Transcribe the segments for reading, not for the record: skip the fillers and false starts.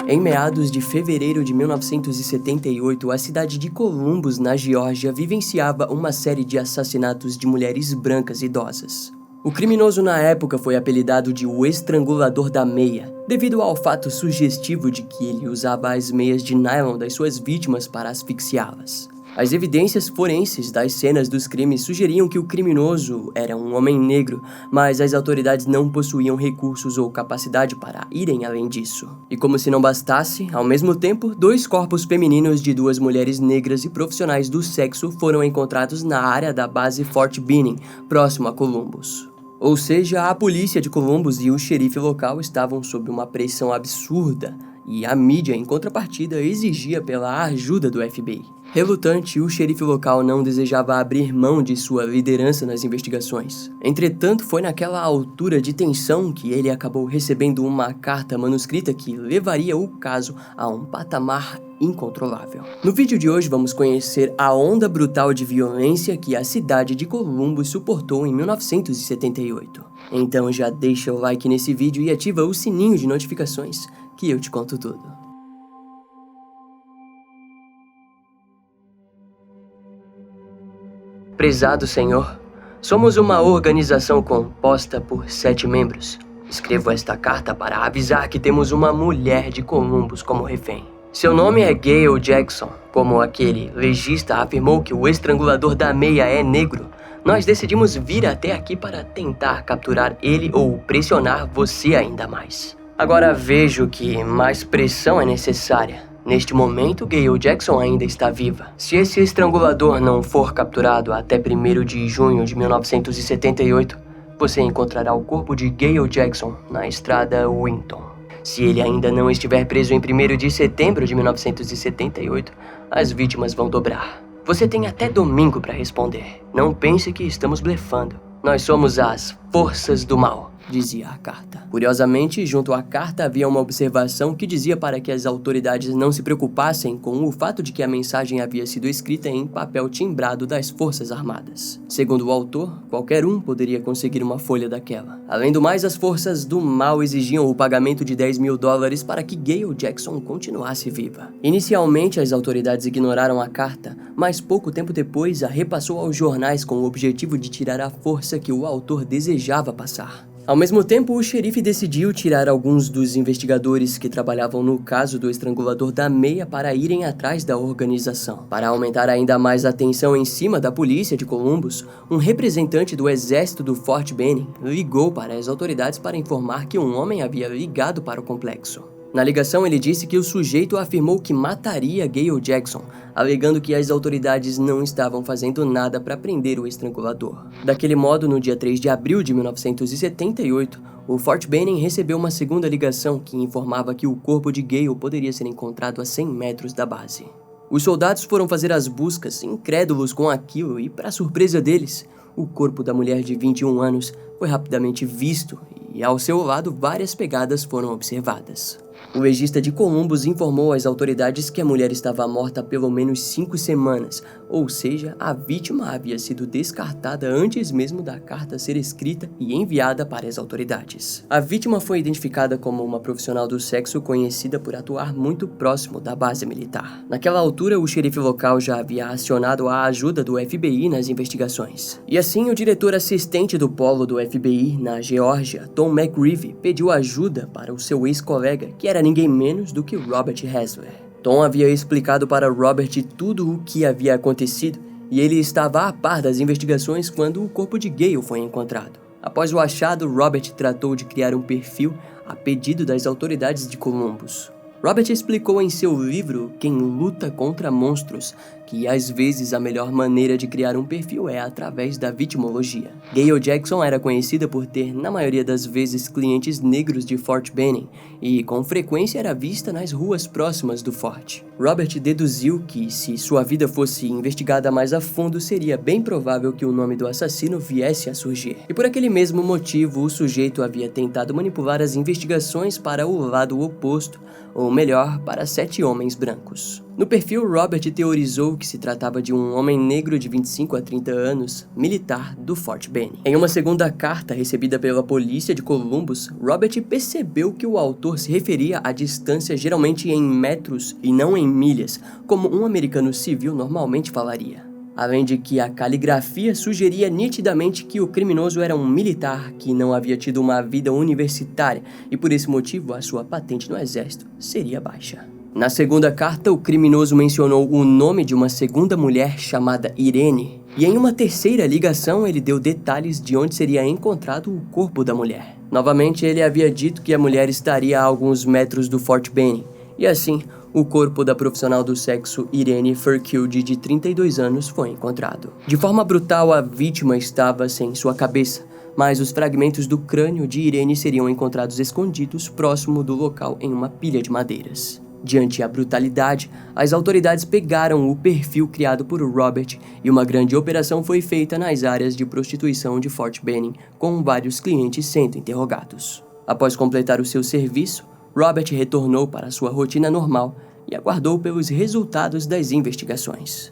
Em meados de fevereiro de 1978, a cidade de Columbus, na Geórgia, vivenciava uma série de assassinatos de mulheres brancas idosas. O criminoso na época foi apelidado de o Estrangulador da Meia, devido ao fato sugestivo de que ele usava as meias de nylon das suas vítimas para asfixiá-las. As evidências forenses das cenas dos crimes sugeriam que o criminoso era um homem negro, mas as autoridades não possuíam recursos ou capacidade para irem além disso. E como se não bastasse, ao mesmo tempo, 2 corpos femininos de 2 mulheres negras e profissionais do sexo foram encontrados na área da base Fort Benning, próximo a Columbus. Ou seja, a polícia de Columbus e o xerife local estavam sob uma pressão absurda, e a mídia, em contrapartida, exigia pela ajuda do FBI. Relutante, o xerife local não desejava abrir mão de sua liderança nas investigações. Entretanto, foi naquela altura de tensão que ele acabou recebendo uma carta manuscrita que levaria o caso a um patamar incontrolável. No vídeo de hoje vamos conhecer a onda brutal de violência que a cidade de Columbus suportou em 1978. Então já deixa o like nesse vídeo e ativa o sininho de notificações que eu te conto tudo. Prezado Senhor, somos uma organização composta por 7 membros. Escrevo esta carta para avisar que temos uma mulher de Columbus como refém. Seu nome é Gayle Jackson. Como aquele legista afirmou que o Estrangulador da Meia é negro, nós decidimos vir até aqui para tentar capturar ele ou pressionar você ainda mais. Agora vejo que mais pressão é necessária. Neste momento, Gayle Jackson ainda está viva. Se esse estrangulador não for capturado até 1º de junho de 1978, você encontrará o corpo de Gayle Jackson na estrada Winton. Se ele ainda não estiver preso em 1º de setembro de 1978, as vítimas vão dobrar. Você tem até domingo para responder. Não pense que estamos blefando. Nós somos as Forças do Mal, dizia a carta. Curiosamente, junto à carta havia uma observação que dizia para que as autoridades não se preocupassem com o fato de que a mensagem havia sido escrita em papel timbrado das Forças Armadas. Segundo o autor, qualquer um poderia conseguir uma folha daquela. Além do mais, as Forças do Mal exigiam o pagamento de $10.000 para que Gayle Jackson continuasse viva. Inicialmente, as autoridades ignoraram a carta, mas pouco tempo depois a repassou aos jornais com o objetivo de tirar a força que o autor desejava passar. Ao mesmo tempo, o xerife decidiu tirar alguns dos investigadores que trabalhavam no caso do Estrangulador da Meia para irem atrás da organização. Para aumentar ainda mais a tensão em cima da polícia de Columbus, um representante do exército do Fort Benning ligou para as autoridades para informar que um homem havia ligado para o complexo. Na ligação, ele disse que o sujeito afirmou que mataria Gayle Jackson, alegando que as autoridades não estavam fazendo nada para prender o estrangulador. Daquele modo, no dia 3 de abril de 1978, o Fort Benning recebeu uma segunda ligação que informava que o corpo de Gayle poderia ser encontrado a 100 metros da base. Os soldados foram fazer as buscas, incrédulos com aquilo, e, para surpresa deles, o corpo da mulher de 21 anos foi rapidamente visto e, ao seu lado, várias pegadas foram observadas. O legista de Columbus informou às autoridades que a mulher estava morta há pelo menos 5 semanas, ou seja, a vítima havia sido descartada antes mesmo da carta ser escrita e enviada para as autoridades. A vítima foi identificada como uma profissional do sexo conhecida por atuar muito próximo da base militar. Naquela altura, o xerife local já havia acionado a ajuda do FBI nas investigações. E assim, o diretor assistente do polo do FBI na Geórgia, Tom McGreevy, pediu ajuda para o seu ex-colega, que era ninguém menos do que Robert Hasler. Tom havia explicado para Robert tudo o que havia acontecido e ele estava a par das investigações quando o corpo de Gayle foi encontrado. Após o achado, Robert tratou de criar um perfil a pedido das autoridades de Columbus. Robert explicou em seu livro Quem Luta contra Monstros que às vezes a melhor maneira de criar um perfil é através da vitimologia. Gayle Jackson era conhecida por ter, na maioria das vezes, clientes negros de Fort Benning e com frequência era vista nas ruas próximas do forte. Robert deduziu que, se sua vida fosse investigada mais a fundo, seria bem provável que o nome do assassino viesse a surgir. E por aquele mesmo motivo, o sujeito havia tentado manipular as investigações para o lado oposto, ou melhor para 7 homens brancos. No perfil, Robert teorizou que se tratava de um homem negro de 25 a 30 anos, militar do Fort Benning. Em uma segunda carta recebida pela polícia de Columbus, Robert percebeu que o autor se referia à distância geralmente em metros e não em milhas, como um americano civil normalmente falaria. Além de que a caligrafia sugeria nitidamente que o criminoso era um militar que não havia tido uma vida universitária e por esse motivo a sua patente no exército seria baixa. Na segunda carta, o criminoso mencionou o nome de uma segunda mulher chamada Irene, e em uma terceira ligação ele deu detalhes de onde seria encontrado o corpo da mulher. Novamente, ele havia dito que a mulher estaria a alguns metros do Fort Benning, e assim, o corpo da profissional do sexo Irene Furquilde, de 32 anos, foi encontrado. De forma brutal, a vítima estava sem sua cabeça, mas os fragmentos do crânio de Irene seriam encontrados escondidos próximo do local em uma pilha de madeiras. Diante a brutalidade, as autoridades pegaram o perfil criado por Robert e uma grande operação foi feita nas áreas de prostituição de Fort Benning, com vários clientes sendo interrogados. Após completar o seu serviço, Robert retornou para sua rotina normal e aguardou pelos resultados das investigações.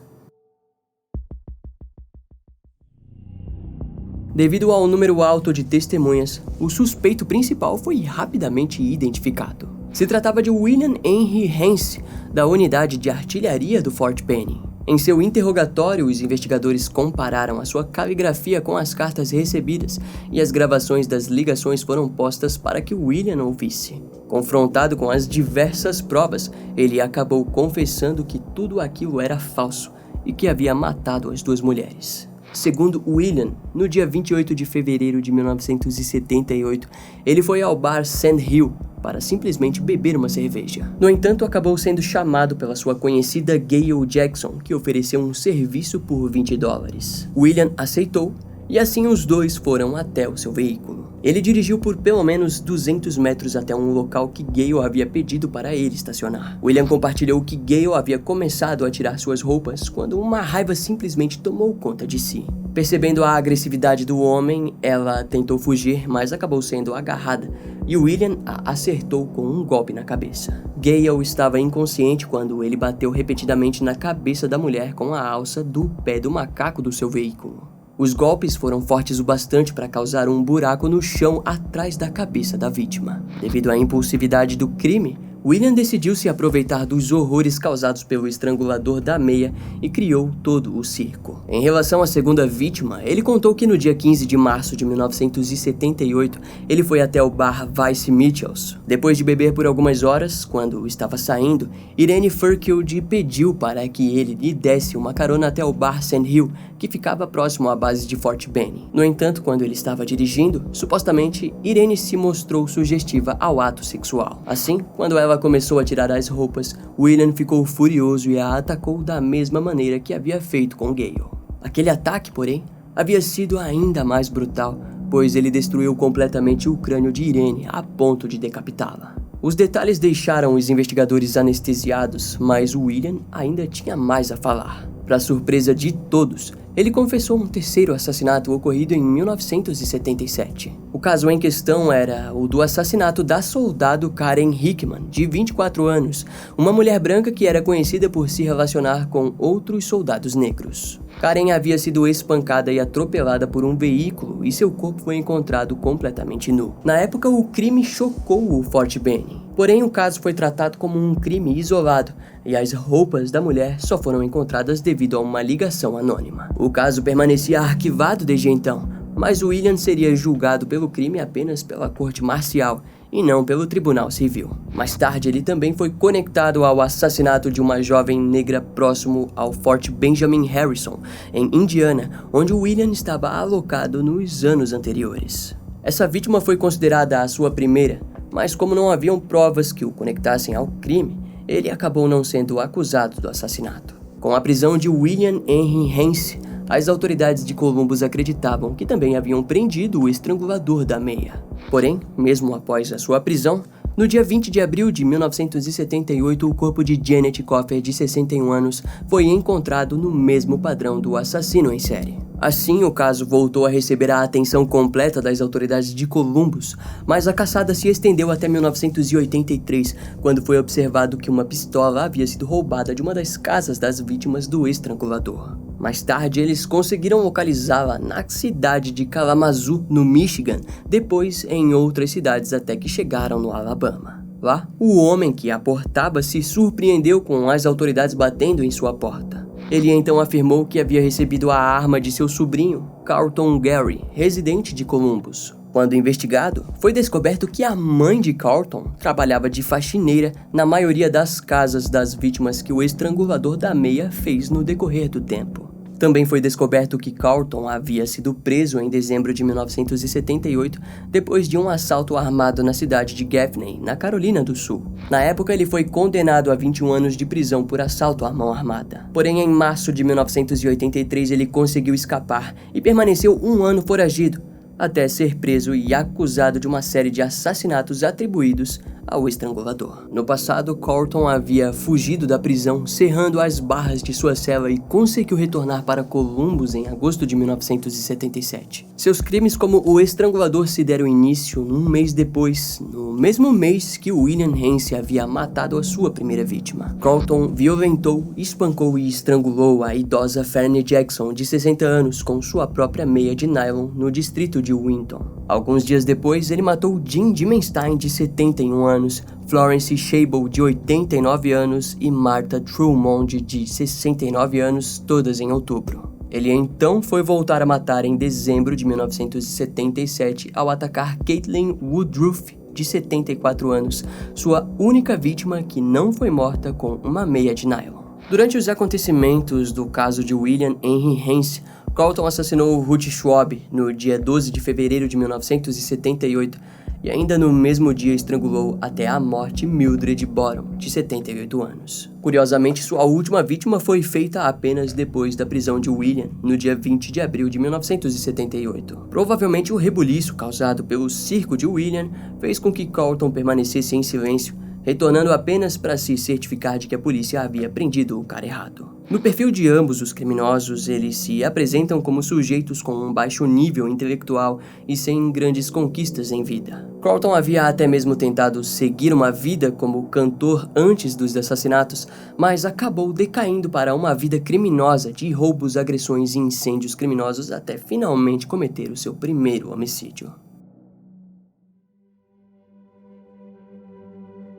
Devido ao número alto de testemunhas, o suspeito principal foi rapidamente identificado. Se tratava de William Henry Hance, da unidade de artilharia do Fort Benning. Em seu interrogatório, os investigadores compararam a sua caligrafia com as cartas recebidas e as gravações das ligações foram postas para que William ouvisse. Confrontado com as diversas provas, ele acabou confessando que tudo aquilo era falso e que havia matado as 2 mulheres. Segundo William, no dia 28 de fevereiro de 1978, ele foi ao bar Sand Hill para simplesmente beber uma cerveja. No entanto, acabou sendo chamado pela sua conhecida Gayle Jackson, que ofereceu um serviço por $20. William aceitou e assim os dois foram até o seu veículo. Ele dirigiu por pelo menos 200 metros até um local que Gayle havia pedido para ele estacionar. William compartilhou que Gayle havia começado a tirar suas roupas quando uma raiva simplesmente tomou conta de si. Percebendo a agressividade do homem, ela tentou fugir, mas acabou sendo agarrada e William a acertou com um golpe na cabeça. Gayle estava inconsciente quando ele bateu repetidamente na cabeça da mulher com a alça do pé do macaco do seu veículo. Os golpes foram fortes o bastante para causar um buraco no chão atrás da cabeça da vítima. Devido à impulsividade do crime, William decidiu se aproveitar dos horrores causados pelo estrangulador da meia e criou todo o circo. Em relação à segunda vítima, ele contou que no dia 15 de março de 1978, ele foi até o bar Vice Mitchells. Depois de beber por algumas horas, quando estava saindo, Irene Furquilde pediu para que ele lhe desse uma carona até o bar Sand Hill, que ficava próximo à base de Fort Benning. No entanto, quando ele estava dirigindo, supostamente, Irene se mostrou sugestiva ao ato sexual. Assim, quando ela começou a tirar as roupas, William ficou furioso e a atacou da mesma maneira que havia feito com Gayle. Aquele ataque, porém, havia sido ainda mais brutal, pois ele destruiu completamente o crânio de Irene a ponto de decapitá-la. Os detalhes deixaram os investigadores anestesiados, mas William ainda tinha mais a falar. Para surpresa de todos, ele confessou um terceiro assassinato ocorrido em 1977. O caso em questão era o do assassinato da soldado Karen Hickman, de 24 anos, uma mulher branca que era conhecida por se relacionar com outros soldados negros. Karen havia sido espancada e atropelada por um veículo e seu corpo foi encontrado completamente nu. Na época, o crime chocou o Fort Benning. Porém, o caso foi tratado como um crime isolado e as roupas da mulher só foram encontradas devido a uma ligação anônima. O caso permanecia arquivado desde então, mas William seria julgado pelo crime apenas pela corte marcial e não pelo tribunal civil. Mais tarde, ele também foi conectado ao assassinato de uma jovem negra próximo ao Fort Benjamin Harrison, em Indiana, onde William estava alocado nos anos anteriores. Essa vítima foi considerada a sua primeira, mas como não haviam provas que o conectassem ao crime, ele acabou não sendo acusado do assassinato. Com a prisão de William Henry Hance, as autoridades de Columbus acreditavam que também haviam prendido o estrangulador da meia. Porém, mesmo após a sua prisão, No dia 20 de abril de 1978, o corpo de Janet Coffer, de 61 anos, foi encontrado no mesmo padrão do assassino em série. Assim, o caso voltou a receber a atenção completa das autoridades de Columbus, mas a caçada se estendeu até 1983, quando foi observado que uma pistola havia sido roubada de uma das casas das vítimas do estrangulador. Mais tarde, eles conseguiram localizá-la na cidade de Kalamazoo, no Michigan, depois em outras cidades até que chegaram no Alabama. Lá, o homem que a portava se surpreendeu com as autoridades batendo em sua porta. Ele então afirmou que havia recebido a arma de seu sobrinho, Carlton Gary, residente de Columbus. Quando investigado, foi descoberto que a mãe de Carlton trabalhava de faxineira na maioria das casas das vítimas que o estrangulador da meia fez no decorrer do tempo. Também foi descoberto que Carlton havia sido preso em dezembro de 1978 depois de um assalto armado na cidade de Gaffney, na Carolina do Sul. Na época, ele foi condenado a 21 anos de prisão por assalto à mão armada. Porém, em março de 1983, ele conseguiu escapar e permaneceu um ano foragido, até ser preso e acusado de uma série de assassinatos atribuídos ao estrangulador. No passado, Carlton havia fugido da prisão, cerrando as barras de sua cela e conseguiu retornar para Columbus em agosto de 1977. Seus crimes como o estrangulador se deram início um mês depois, no mesmo mês que William Hance havia matado a sua primeira vítima. Carlton violentou, espancou e estrangulou a idosa Ferne Jackson, de 60 anos, com sua própria meia de nylon no distrito de Winton. Alguns dias depois, ele matou Jean Dimenstein, de 71 anos, Florence Shable, de 89 anos e Martha Trumond, de 69 anos, todas em outubro. Ele então foi voltar a matar em dezembro de 1977 ao atacar Caitlin Woodruff, de 74 anos, sua única vítima que não foi morta com uma meia de nylon. Durante os acontecimentos do caso de William Henry Hance, Carlton assassinou Ruth Schwab no dia 12 de fevereiro de 1978 e ainda no mesmo dia estrangulou até a morte Mildred Bottom, de 78 anos. Curiosamente, sua última vítima foi feita apenas depois da prisão de William, no dia 20 de abril de 1978. Provavelmente o rebuliço causado pelo circo de William fez com que Carlton permanecesse em silêncio, retornando apenas para se certificar de que a polícia havia prendido o cara errado. No perfil de ambos os criminosos, eles se apresentam como sujeitos com um baixo nível intelectual e sem grandes conquistas em vida. Carlton havia até mesmo tentado seguir uma vida como cantor antes dos assassinatos, mas acabou decaindo para uma vida criminosa de roubos, agressões e incêndios criminosos até finalmente cometer o seu primeiro homicídio.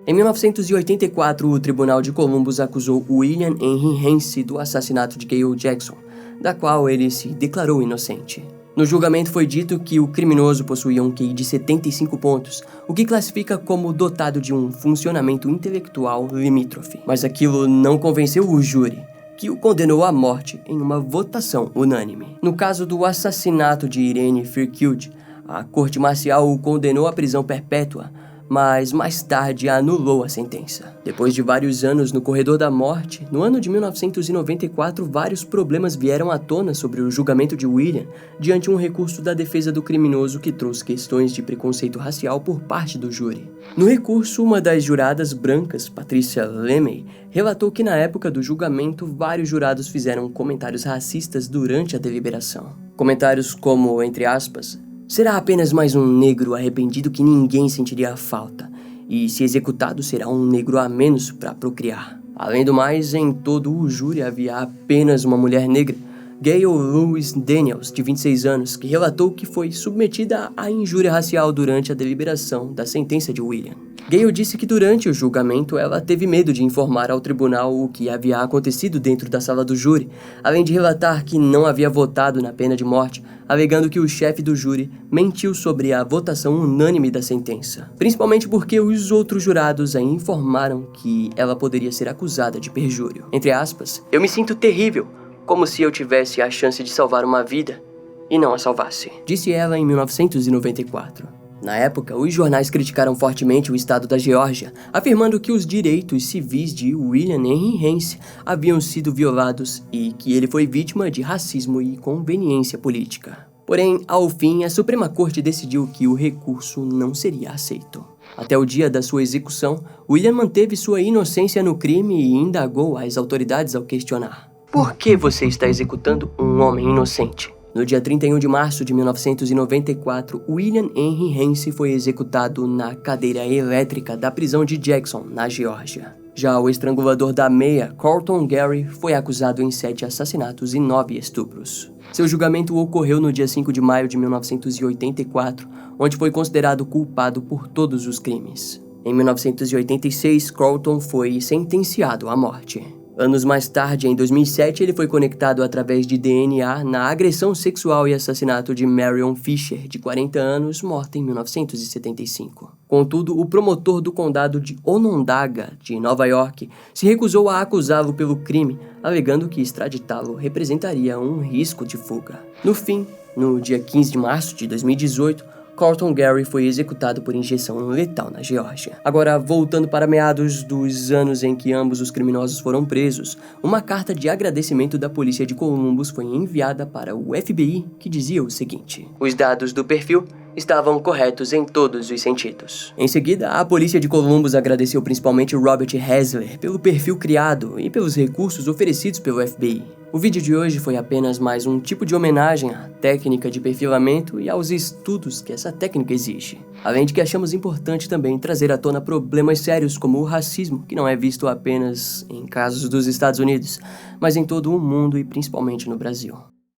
Em 1984, o Tribunal de Columbus acusou William Henry Hance do assassinato de Gayle Jackson, da qual ele se declarou inocente. No julgamento foi dito que o criminoso possuía um QI de 75 pontos, o que classifica como dotado de um funcionamento intelectual limítrofe. Mas aquilo não convenceu o júri, que o condenou à morte em uma votação unânime. No caso do assassinato de Irene Firkeld, a corte marcial o condenou à prisão perpétua, mas mais tarde anulou a sentença. Depois de vários anos no corredor da morte, no ano de 1994, vários problemas vieram à tona sobre o julgamento de William, diante um recurso da defesa do criminoso que trouxe questões de preconceito racial por parte do júri. No recurso, uma das juradas brancas, Patricia Lemay, relatou que na época do julgamento, vários jurados fizeram comentários racistas durante a deliberação. Comentários como, entre aspas, será apenas mais um negro arrependido que ninguém sentiria falta, e se executado será um negro a menos para procriar. Além do mais, em todo o júri havia apenas uma mulher negra, Gayle Louise Daniels, de 26 anos, que relatou que foi submetida à injúria racial durante a deliberação da sentença de William. Gayle disse que durante o julgamento ela teve medo de informar ao tribunal o que havia acontecido dentro da sala do júri, além de relatar que não havia votado na pena de morte, alegando que o chefe do júri mentiu sobre a votação unânime da sentença, principalmente porque os outros jurados a informaram que ela poderia ser acusada de perjúrio. Entre aspas, eu me sinto terrível, como se eu tivesse a chance de salvar uma vida e não a salvasse, disse ela em 1994. Na época, os jornais criticaram fortemente o estado da Geórgia, afirmando que os direitos civis de William Henry Hance haviam sido violados e que ele foi vítima de racismo e conveniência política. Porém, ao fim, a Suprema Corte decidiu que o recurso não seria aceito. Até o dia da sua execução, William manteve sua inocência no crime e indagou as autoridades ao questionar: por que você está executando um homem inocente? No dia 31 de março de 1994, William Henry Hansen foi executado na cadeira elétrica da prisão de Jackson, na Geórgia. Já o estrangulador da meia, Carlton Gary, foi acusado em 7 assassinatos e 9 estupros. Seu julgamento ocorreu no dia 5 de maio de 1984, onde foi considerado culpado por todos os crimes. Em 1986, Carlton foi sentenciado à morte. Anos mais tarde, em 2007, ele foi conectado através de DNA na agressão sexual e assassinato de Marion Fisher, de 40 anos, morta em 1975. Contudo, o promotor do condado de Onondaga, de Nova York, se recusou a acusá-lo pelo crime, alegando que extraditá-lo representaria um risco de fuga. No fim, no dia 15 de março de 2018, Carlton Gary foi executado por injeção letal na Geórgia. Agora, voltando para meados dos anos em que ambos os criminosos foram presos, uma carta de agradecimento da polícia de Columbus foi enviada para o FBI, que dizia o seguinte: os dados do perfil estavam corretos em todos os sentidos. Em seguida, a polícia de Columbus agradeceu principalmente Robert Hasler pelo perfil criado e pelos recursos oferecidos pelo FBI. O vídeo de hoje foi apenas mais um tipo de homenagem à técnica de perfilamento e aos estudos que essa técnica exige. Além de que achamos importante também trazer à tona problemas sérios como o racismo, que não é visto apenas em casos dos Estados Unidos, mas em todo o mundo e principalmente no Brasil.